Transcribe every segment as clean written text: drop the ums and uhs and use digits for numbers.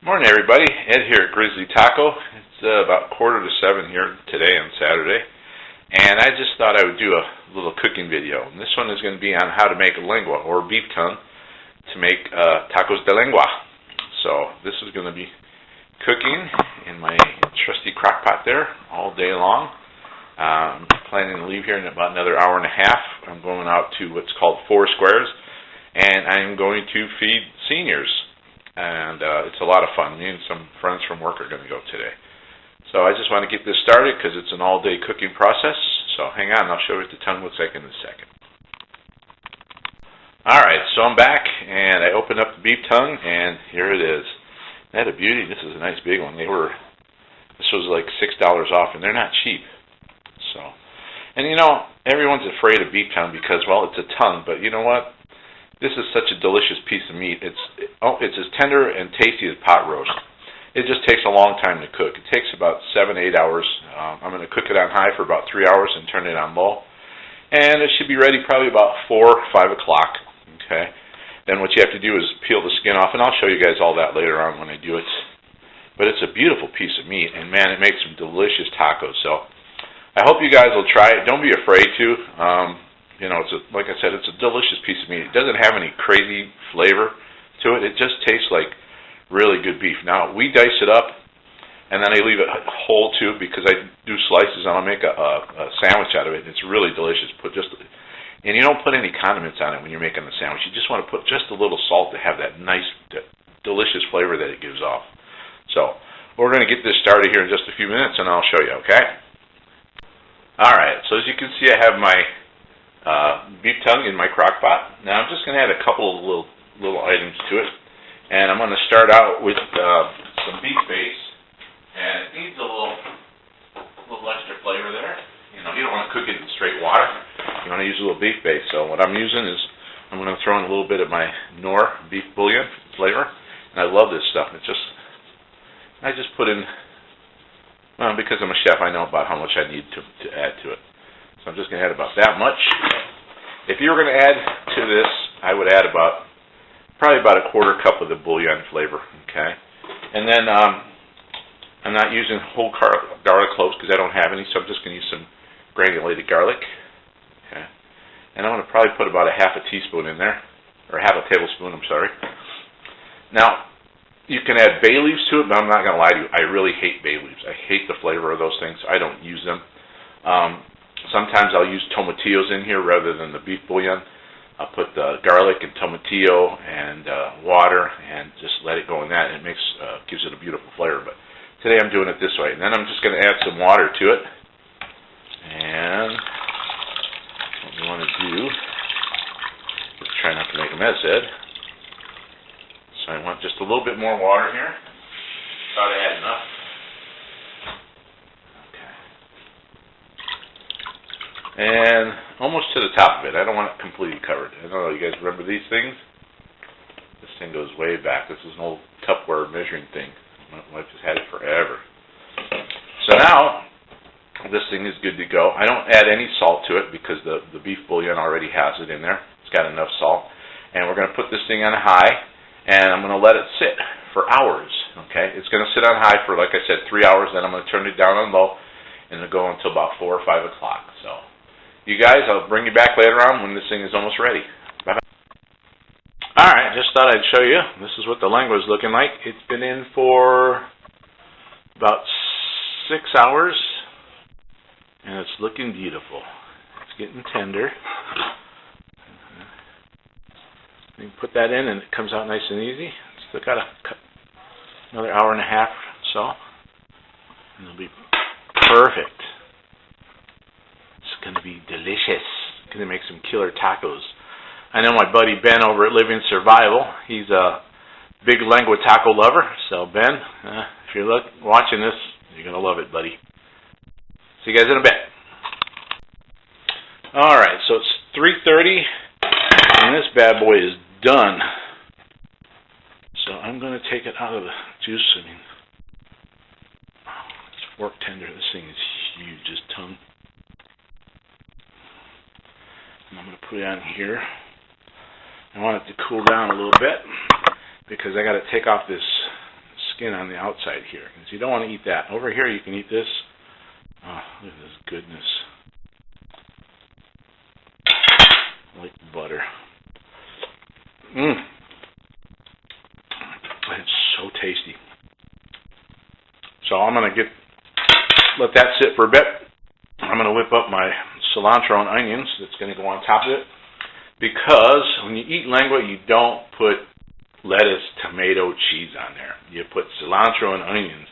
Morning, everybody. Ed here at Grizzly Taco. It's about 6:45 here today on Saturday, and I just thought I would do a little cooking video. And this one is going to be on how to make a lengua, or beef tongue, to make tacos de lengua. So this is going to be cooking in my trusty crock pot there all day long. I'm planning to leave here in about another hour and a half. I'm going out to what's called Four Squares, and I'm going to feed seniors. And it's a lot of fun. Me and some friends from work are going to go today. So I just want to get this started because it's an all-day cooking process. So hang on, I'll show you what the tongue looks like in a second. Alright, so I'm back, and I opened up the beef tongue, and here it is. Isn't that a beauty? This is a nice big one. This was like $6 off, and they're not cheap. So, and you know, everyone's afraid of beef tongue because, well, it's a tongue, but you know what? This is such a delicious piece of meat. It's as tender and tasty as pot roast. It just takes a long time to cook. It takes about 7 to 8 hours. I'm going to cook it on high for about 3 hours and turn it on low. And it should be ready probably about 4 or 5 o'clock. Okay. Then what you have to do is peel the skin off, and I'll show you guys all that later on when I do it. But it's a beautiful piece of meat, and man, it makes some delicious tacos. So I hope you guys will try it. Don't be afraid to. You know, like I said, it's a delicious piece of meat. It doesn't have any crazy flavor to it. It just tastes like really good beef. Now, we dice it up, and then I leave it whole too because I do slices, and I'll make a sandwich out of it. It's really delicious. And you don't put any condiments on it when you're making the sandwich. You just want to put just a little salt to have that nice, delicious flavor that it gives off. So we're going to get this started here in just a few minutes, and I'll show you, okay? All right, so as you can see, I have my beef tongue in my crock pot. Now I'm just going to add a couple of little items to it, and I'm going to start out with some beef base, and it needs a little extra flavor there. You know, you don't want to cook it in straight water. You want to use a little beef base. So what I'm using is I'm going to throw in a little bit of my Knorr beef bouillon flavor, and I love this stuff. I just put in, well, because I'm a chef, I know about how much I need to add to it. So I'm just going to add about that much. If you were going to add to this, I would add probably about a quarter cup of the bouillon flavor, okay? And then I'm not using whole garlic cloves because I don't have any, so I'm just going to use some granulated garlic, okay? And I'm going to probably put about a half a teaspoon in there, or half a tablespoon, I'm sorry. Now, you can add bay leaves to it, but I'm not going to lie to you. I really hate bay leaves. I hate the flavor of those things. I don't use them. Sometimes I'll use tomatillos in here rather than the beef bouillon. I'll put the garlic and tomatillo and water and just let it go in that, and it gives it a beautiful flavor. But today I'm doing it this way. And then I'm just going to add some water to it. And what we want to do is try not to make a mess, Ed. So I want just a little bit more water here. Thought I had enough. And almost to the top of it. I don't want it completely covered. I don't know, you guys remember these things? This thing goes way back. This is an old Tupperware measuring thing. My wife has had it forever. So now, this thing is good to go. I don't add any salt to it because the beef bouillon already has it in there. It's got enough salt. And we're going to put this thing on high, and I'm going to let it sit for hours. Okay? It's going to sit on high for, like I said, 3 hours. Then I'm going to turn it down on low, and it'll go until about 4 or 5 o'clock. So, you guys, I'll bring you back later on when this thing is almost ready. Bye-bye. Alright, just thought I'd show you. This is what the lengua is looking like. It's been in for about 6 hours, and it's looking beautiful. It's getting tender. You can put that in, and it comes out nice and easy. Still got another hour and a half or so, and it'll be perfect. Going to be delicious. Going to make some killer tacos. I know my buddy Ben over at Living Survival. He's a big lengua taco lover. So Ben, if you're watching this, you're going to love it, buddy. See you guys in a bit. All right, so it's 3:30, and this bad boy is done. So I'm going to take it out of the juice. I mean, it's fork tender. This thing is huge, this tongue. And I'm going to put it on here. I want it to cool down a little bit because I got to take off this skin on the outside here, because you don't want to eat that. Over here you can eat this. Oh, look at this goodness. Like butter. It's so tasty. So I'm going to let that sit for a bit. I'm going to whip up my cilantro and onions that's going to go on top of it. Because when you eat lengua, you don't put lettuce, tomato, cheese on there. You put cilantro and onions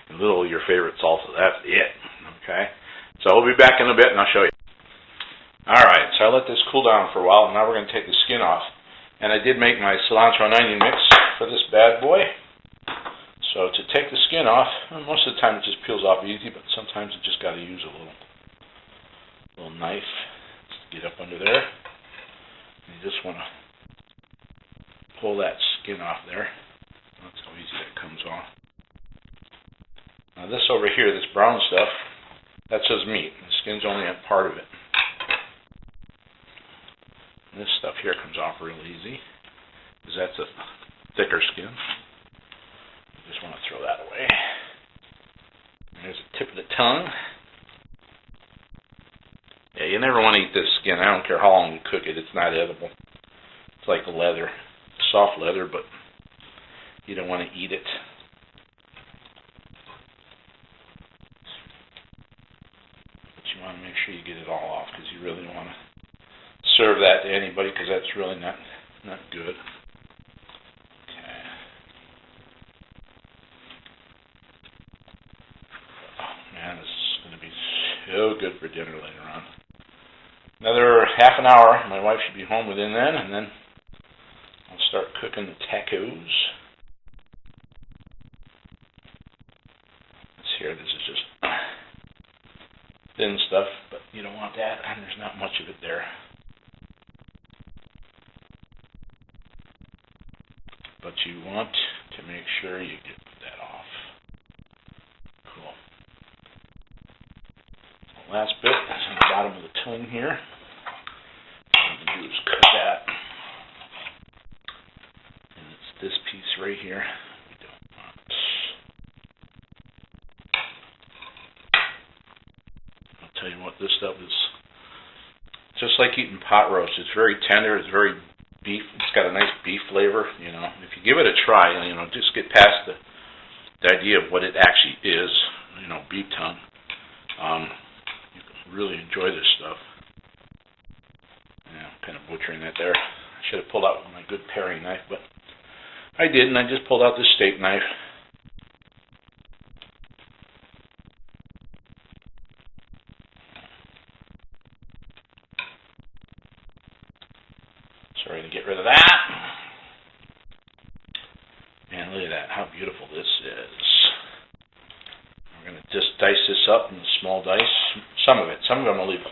and a little of your favorite salsa. That's it. Okay? So we'll be back in a bit and I'll show you. Alright, so I let this cool down for a while. Now we're going to take the skin off. And I did make my cilantro and onion mix for this bad boy. So to take the skin off, most of the time it just peels off easy, but sometimes you just got to use a little knife to get up under there. You just want to pull that skin off there. That's how easy that comes off. Now this over here, this brown stuff, that's just meat. The skin's only a part of it. And this stuff here comes off real easy, because that's a thicker skin. Just want to throw that away. There's the tip of the tongue. Yeah, you never want to eat this skin. I don't care how long you cook it. It's not edible. It's like leather. Soft leather, but you don't want to eat it. But you want to make sure you get it all off, because you really don't want to serve that to anybody, because that's really not good. Okay. Oh man, this is going to be so good for dinner later on. Another half an hour, my wife should be home within then, and then I'll start cooking the tacos. This is just thin stuff, but you don't want that, and there's not much of it there. But you want to make sure you get that off. Cool. The last bit is on the bottom of the tongue here. What I'm going to do is cut that. And it's this piece right here. We don't want. I'll tell you what, this stuff is just like eating pot roast. It's very tender. It's very beef. It's got a nice beef flavor. You know, if you give it a try, you know, just get past the idea of what it actually is. You know, beef tongue. You can really enjoy this stuff. Yeah, I'm kind of butchering that there. I should have pulled out my good paring knife, but I didn't. I just pulled out the steak knife. Sorry to get rid of that. And look at that, how beautiful this is. We're going to just dice this up in small dice. Some of them I'll leave.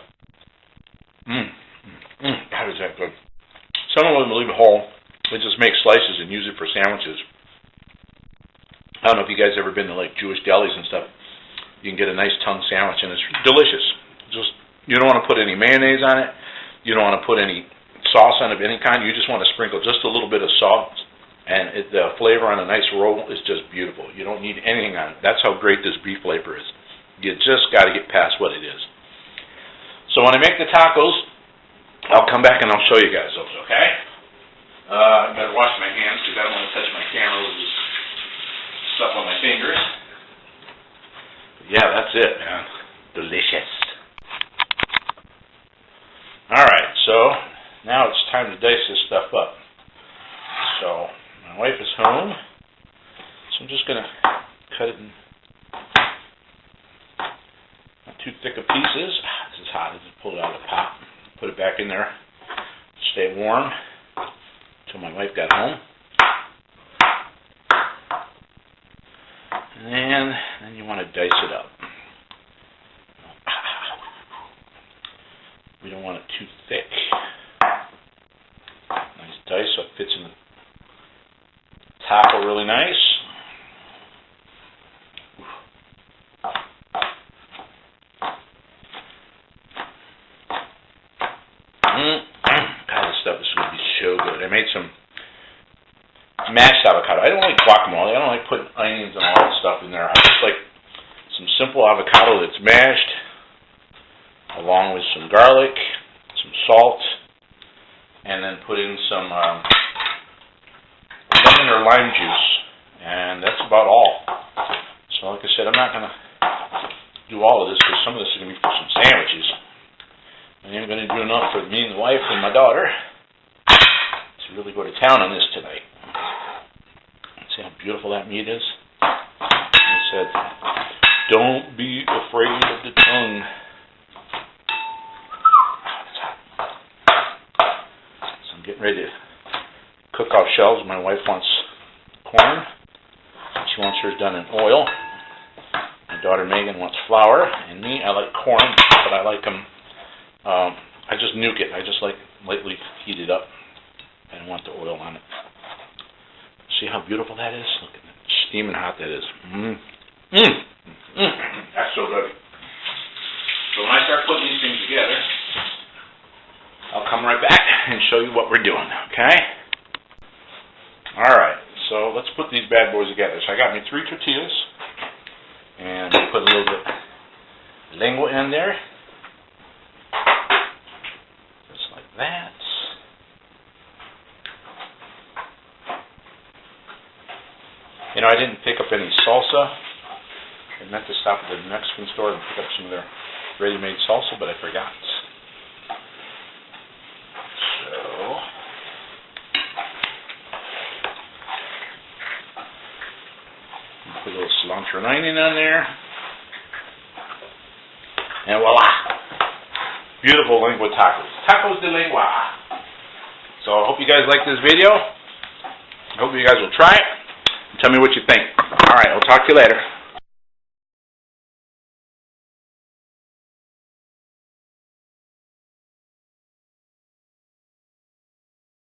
God, is that good. Some of them I'll leave whole. We just make slices and use it for sandwiches. I don't know if you guys ever been to like Jewish delis and stuff. You can get a nice tongue sandwich and it's delicious. Just, you don't want to put any mayonnaise on it. You don't want to put any sauce on it of any kind. You just want to sprinkle just a little bit of salt, and the flavor on a nice roll is just beautiful. You don't need anything on it. That's how great this beef flavor is. You just got to get past what it is. So when I make the tacos, I'll come back and I'll show you guys those, okay? I better wash my hands because I don't want to touch my camera with this stuff on my fingers. Yeah, that's it, man. Delicious. Alright, so now it's time to dice this stuff up. So, my wife is home, so I'm just going to cut it in not too thick of pieces. This is hot. I just pulled it out of the pot. Put it back in there. Stay warm until my wife got home. And then you want to dice it up. We don't want it too thick. Nice dice so it fits in the taco really nice. God, this stuff is going to be so good. I made some mashed avocado. I don't like guacamole. I don't like putting onions and all that stuff in there. I just like some simple avocado that's mashed, along with some garlic, some salt, and then put in some lemon or lime juice, and that's about all. So like I said, I'm not going to do all of this because some of this is going to be for some sandwiches. I am going to do enough for me and the wife and my daughter to really go to town on this tonight. See how beautiful that meat is? I said, don't be afraid of the tongue. So I'm getting ready to cook off shells. My wife wants corn. She wants hers done in oil. My daughter Megan wants flour. And me, I like corn, but I like them, I just nuke it. I just like lightly heat it up. I don't want the oil on it. See how beautiful that is? Look at that. Steaming hot that is. That's so good. So when I start putting these things together, I'll come right back and show you what we're doing, okay? Alright, so let's put these bad boys together. So I got me 3 tortillas, and put a little bit of lengua in there. Just like that. You know, I didn't pick up any salsa. I meant to stop at the Mexican store and pick up some of their ready-made salsa, but I forgot. So, put a little cilantro and onion on there. And voila! Beautiful lengua tacos. Tacos de lengua. So I hope you guys like this video. I hope you guys will try it. Tell me what you think. Alright, I'll talk to you later.